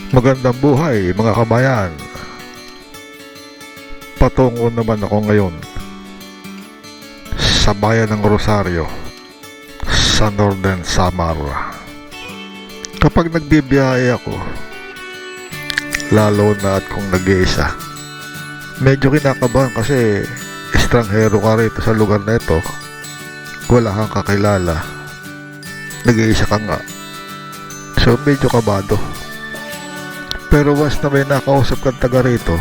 Magandang buhay mga kabayan. Patungo naman ako ngayon sa bayan ng Rosario sa Northern Samar. Kapag nagbibiyahe ako, lalo na at kung nag-iisa, medyo kinakabahan kasi estranghero ka rito sa lugar na ito. Wala kang kakilala, nag-iisa ka nga, so medyo kabado. Pero once na may nakausap kang taga rito,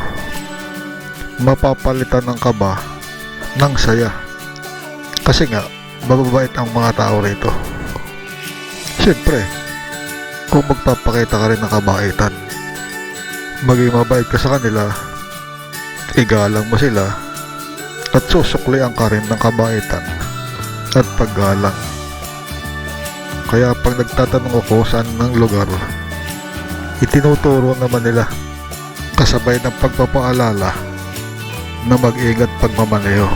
mapapalitan ng kaba ng saya. Kasi nga, mababait ang mga tao rito. Siyempre, kung magpapakita ka rin ng kabaitan, maging mabait ka sa kanila, igalang mo sila, at susuklian ka rin ng kabaitan at paggalang. Kaya pag nagtatanong ako saan ng lugar, itinuturo naman nila kasabay ng pagpapaalala na mag-ingat pagmamaneho.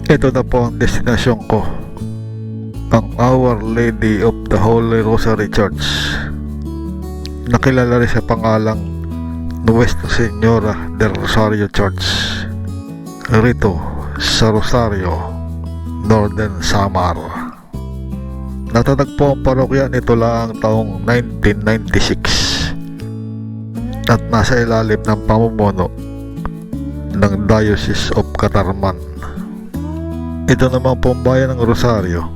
Ito na po ang destinasyon ko, ang Our Lady of the Holy Rosary Church, nakilala rin sa pangalang Nuestra Señora del Rosario Church, rito sa Rosario, Northern Samar. Natatagpo ang parokya nito lang taong 1996 at nasa ilalim ng pamumuno ng Diocese of Catarman. Ito naman po ang bayan ng Rosario.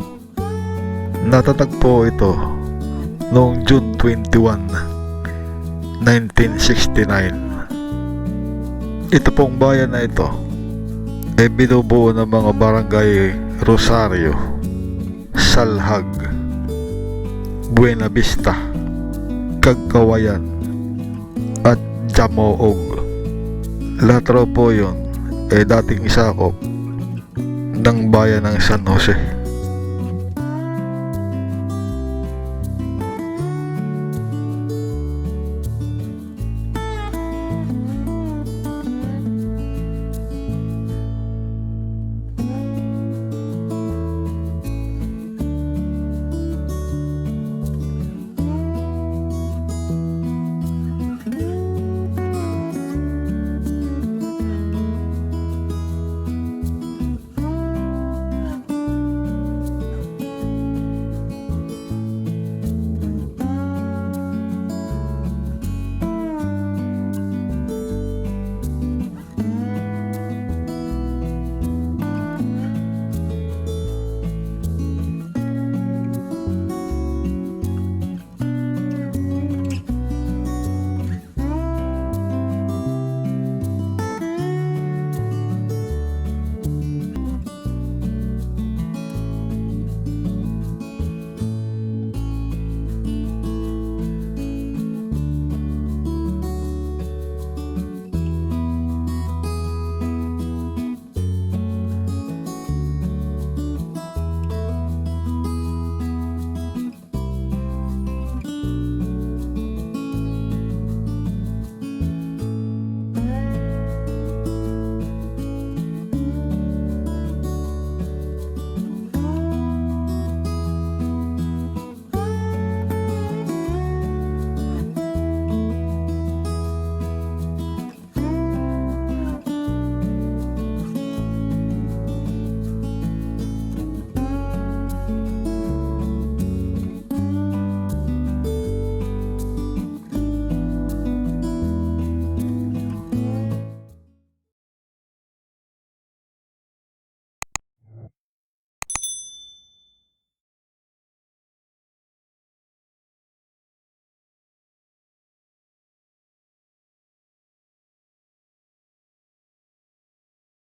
Natatagpo ito noong June 21, 1969. Ito pong bayan na ito ay binubuo ng mga barangay Rosario, Salhag, Buena Vista, Cagcawayan at Jamoog. Lahat raw po yun ay dating isakop ng bayan ng San Jose.